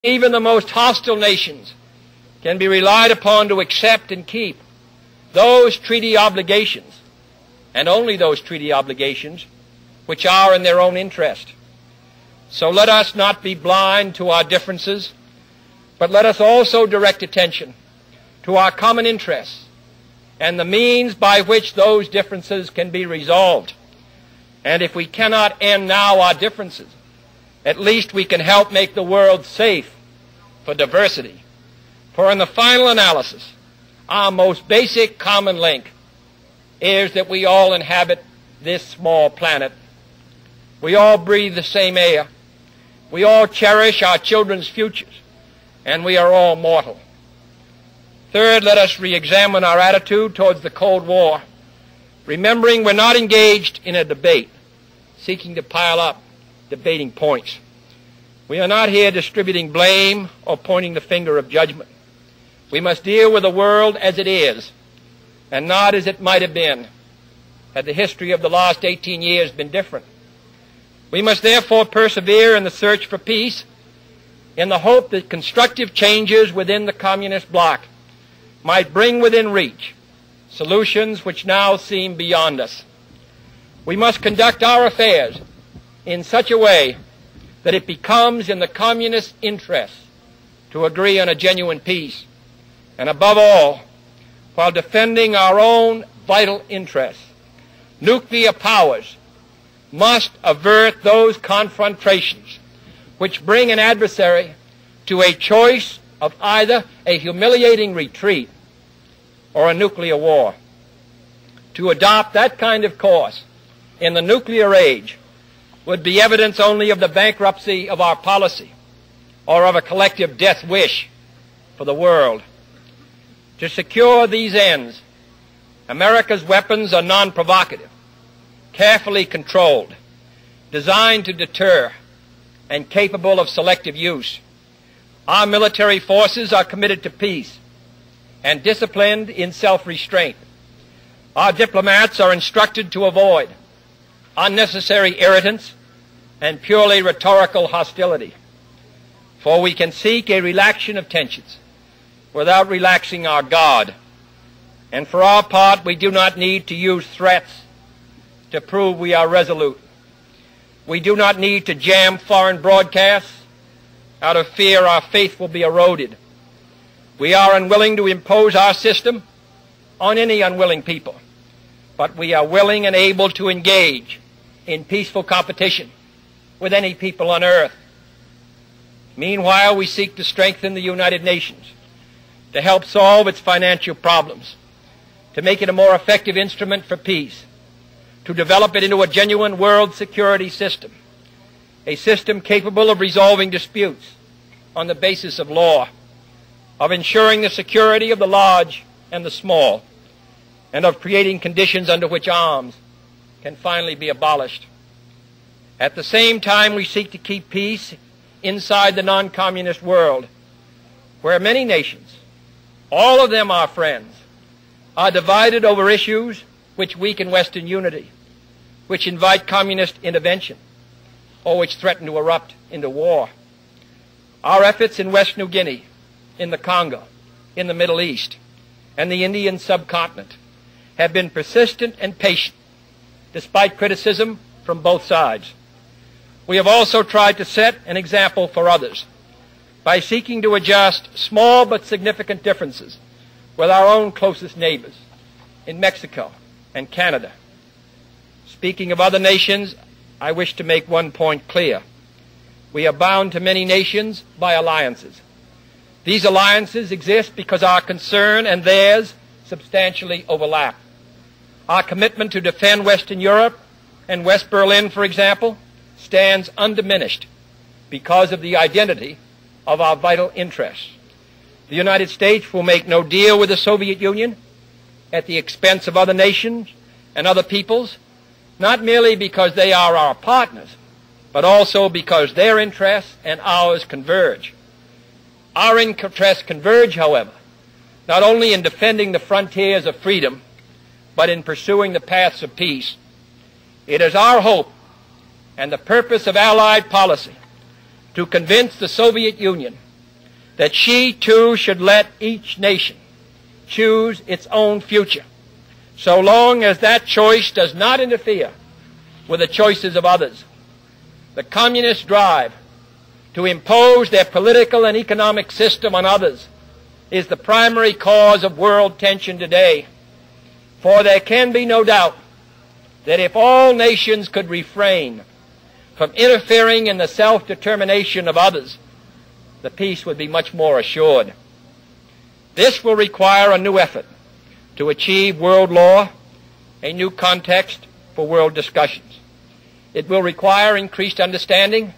even the most hostile nations can be relied upon to accept and keep those treaty obligations, and only those treaty obligations, which are in their own interest. So let us not be blind to our differences, but let us also direct attention to our common interests and the means by which those differences can be resolved. And if we cannot end now our differences, at least we can help make the world safe for diversity. For in the final analysis, our most basic common link is that we all inhabit this small planet. We all breathe the same air. We all cherish our children's futures, and we are all mortal. Third, let us re-examine our attitude towards the Cold War, remembering we're not engaged in a debate, seeking to pile up debating points. We are not here distributing blame or pointing the finger of judgment. We must deal with the world as it is, and not as it might have been had the history of the last 18 years been different. We must therefore persevere in the search for peace in the hope that constructive changes within the communist bloc might bring within reach solutions which now seem beyond us. We must conduct our affairs in such a way that it becomes in the communist interest to agree on a genuine peace, and above all, while defending our own vital interests. Nuclear powers must avert those confrontations which bring an adversary to a choice of either a humiliating retreat or a nuclear war. To adopt that kind of course in the nuclear age would be evidence only of the bankruptcy of our policy or of a collective death wish for the world. To secure these ends, America's weapons are non-provocative, carefully controlled, designed to deter, and capable of selective use. Our military forces are committed to peace and disciplined in self-restraint. Our diplomats are instructed to avoid unnecessary irritants and purely rhetorical hostility, for we can seek a relaxation of tensions without relaxing our guard. And for our part, we do not need to use threats to prove we are resolute. We do not need to jam foreign broadcasts out of fear our faith will be eroded. We are unwilling to impose our system on any unwilling people, but we are willing and able to engage in peaceful competition with any people on earth. Meanwhile, we seek to strengthen the United Nations, to help solve its financial problems, to make it a more effective instrument for peace, to develop it into a genuine world security system, a system capable of resolving disputes on the basis of law, of ensuring the security of the large and the small, and of creating conditions under which arms can finally be abolished. At the same time, we seek to keep peace inside the non-communist world, where many nations, all of them our friends, are divided over issues which weaken Western unity, which invite communist intervention, or which threaten to erupt into war. Our efforts in West New Guinea, in the Congo, in the Middle East, and the Indian subcontinent have been persistent and patient, despite criticism from both sides. We have also tried to set an example for others by seeking to adjust small but significant differences with our own closest neighbors in Mexico and Canada. Speaking of other nations, I wish to make one point clear. We are bound to many nations by alliances. These alliances exist because our concern and theirs substantially overlap. Our commitment to defend Western Europe and West Berlin, for example, stands undiminished because of the identity of our vital interests. The United States will make no deal with the Soviet Union at the expense of other nations and other peoples, not merely because they are our partners, but also because their interests and ours converge. Our interests converge, however, not only in defending the frontiers of freedom, but in pursuing the paths of peace. It is our hope and the purpose of Allied policy to convince the Soviet Union that she too should let each nation choose its own future, so long as that choice does not interfere with the choices of others. The communists' drive to impose their political and economic system on others is the primary cause of world tension today. For there can be no doubt that if all nations could refrain from interfering in the self-determination of others, the peace would be much more assured. This will require a new effort to achieve world law, a new context for world discussions. It will require increased understanding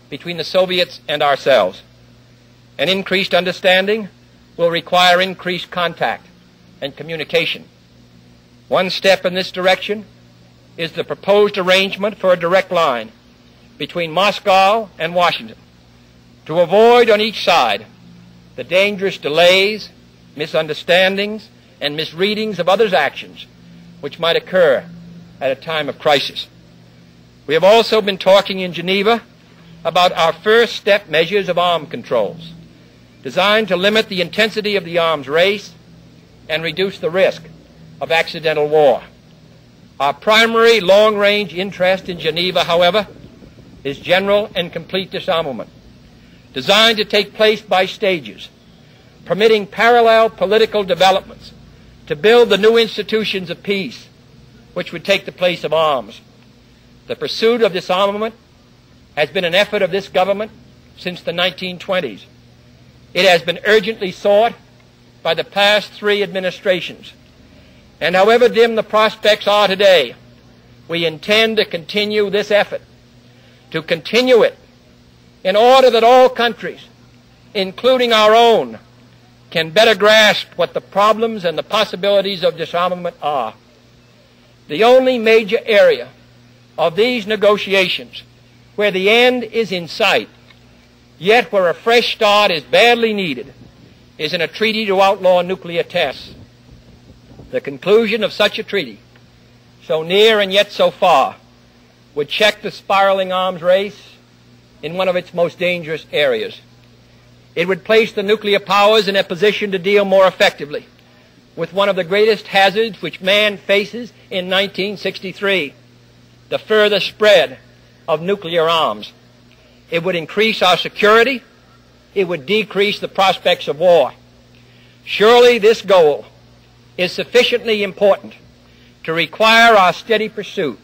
between the Soviets and ourselves. An increased understanding will require increased contact and communication. One step in this direction is the proposed arrangement for a direct line between Moscow and Washington to avoid on each side the dangerous delays, misunderstandings, and misreadings of others' actions which might occur at a time of crisis. We have also been talking in Geneva about our first step measures of arms controls, designed to limit the intensity of the arms race and reduce the risk of accidental war. Our primary long-range interest in Geneva, however, is general and complete disarmament, designed to take place by stages, permitting parallel political developments to build the new institutions of peace, which would take the place of arms. The pursuit of disarmament has been an effort of this government since the 1920s. It has been urgently sought by the past 3 administrations. And however dim the prospects are today, we intend to continue this effort, to continue it in order that all countries, including our own, can better grasp what the problems and the possibilities of disarmament are. The only major area of these negotiations where the end is in sight, yet where a fresh start is badly needed, is in a treaty to outlaw nuclear tests. The conclusion of such a treaty, so near and yet so far, would check the spiraling arms race in one of its most dangerous areas. It would place the nuclear powers in a position to deal more effectively with one of the greatest hazards which man faces in 1963, the further spread of nuclear arms. It would increase our security. It would decrease the prospects of war. Surely this goal is sufficiently important to require our steady pursuit,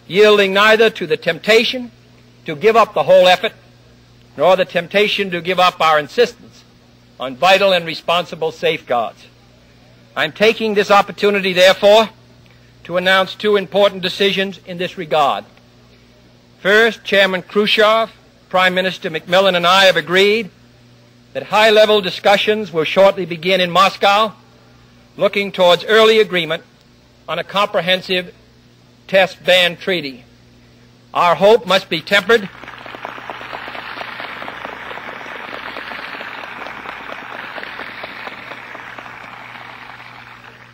yielding neither to the temptation to give up the whole effort, nor the temptation to give up our insistence on vital and responsible safeguards. I'm taking this opportunity, therefore, to announce 2 important decisions in this regard. First, Chairman Khrushchev, Prime Minister Macmillan, and I have agreed that high-level discussions will shortly begin in Moscow, looking towards early agreement on a comprehensive test ban treaty. Our hope must be tempered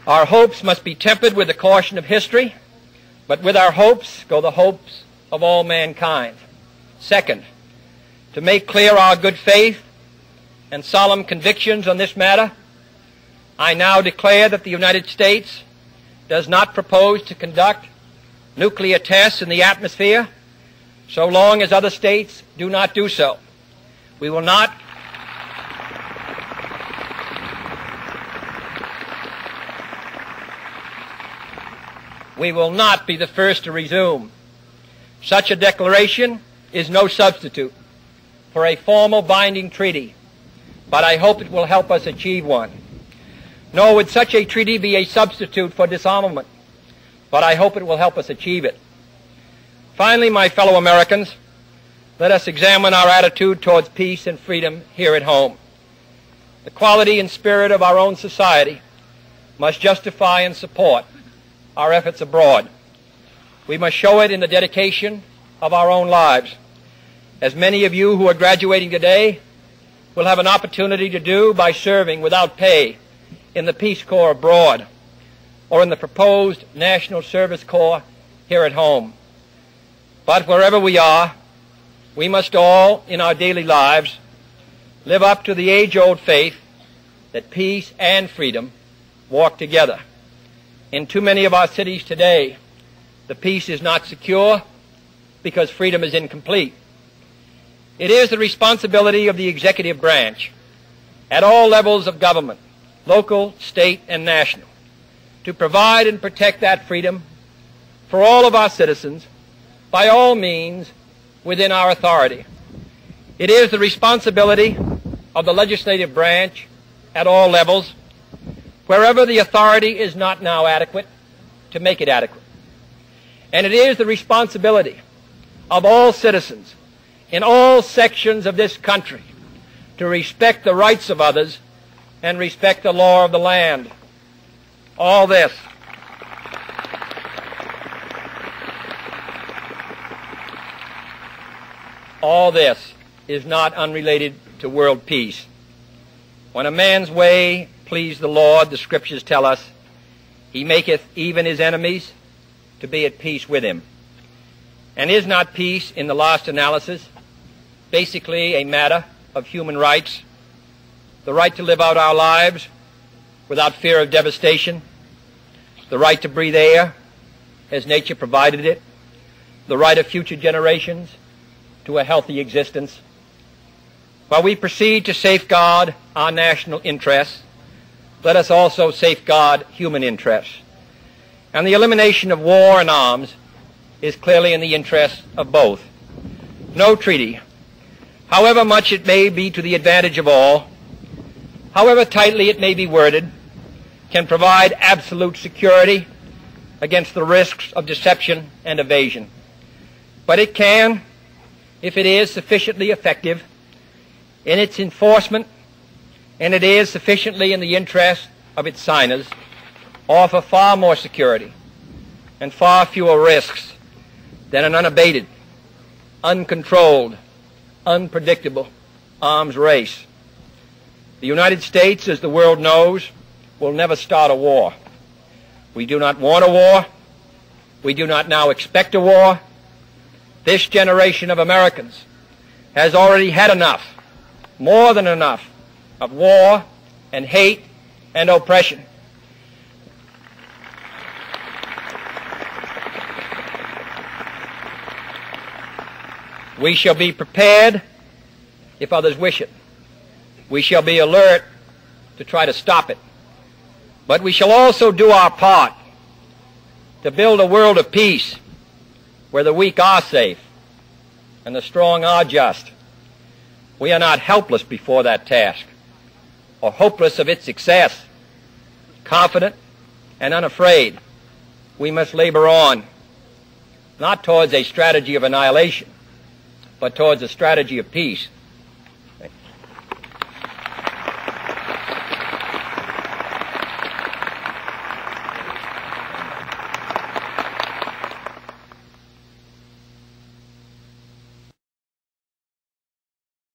Our hopes must be tempered with the caution of history, but with our hopes go the hopes of all mankind. Second, to make clear our good faith and solemn convictions on this matter, I now declare that the United States does not propose to conduct nuclear tests in the atmosphere so long as other states do not do so. We will not be the first to resume. Such a declaration is no substitute for a formal binding treaty, but I hope it will help us achieve one. Nor would such a treaty be a substitute for disarmament, but I hope it will help us achieve it. Finally, my fellow Americans, let us examine our attitude towards peace and freedom here at home. The quality and spirit of our own society must justify and support our efforts abroad. We must show it in the dedication of our own lives, as many of you who are graduating today will have an opportunity to do by serving without pay in the Peace Corps abroad or in the proposed National Service Corps here at home. But wherever we are, we must all, in our daily lives, live up to the age-old faith that peace and freedom walk together. In too many of our cities today, the peace is not secure because freedom is incomplete. It is the responsibility of the executive branch at all levels of government, local, state, and national, to provide and protect that freedom for all of our citizens by all means within our authority. It is the responsibility of the legislative branch at all levels, wherever the authority is not now adequate, to make it adequate. And it is the responsibility of all citizens in all sections of this country to respect the rights of others and respect the law of the land. All this is not unrelated to world peace. When a man's way please the Lord, the Scriptures tell us, he maketh even his enemies to be at peace with him. And is not peace, in the last analysis, basically a matter of human rights? The right to live out our lives without fear of devastation, the right to breathe air as nature provided it, the right of future generations to a healthy existence. While we proceed to safeguard our national interests, let us also safeguard human interests. And the elimination of war and arms is clearly in the interest of both. No treaty, however much it may be to the advantage of all, however tightly it may be worded, can provide absolute security against the risks of deception and evasion. But it can, if it is sufficiently effective in its enforcement, and it is sufficiently in the interest of its signers, offer far more security and far fewer risks than an unabated, uncontrolled, unpredictable arms race. The United States, as the world knows, will never start a war. We do not want a war. We do not now expect a war. This generation of Americans has already had enough, more than enough, of war and hate and oppression. We shall be prepared if others wish it. We shall be alert to try to stop it. But we shall also do our part to build a world of peace where the weak are safe and the strong are just. We are not helpless before that task or hopeless of its success. Confident and unafraid, we must labor on, not towards a strategy of annihilation, but towards a strategy of peace.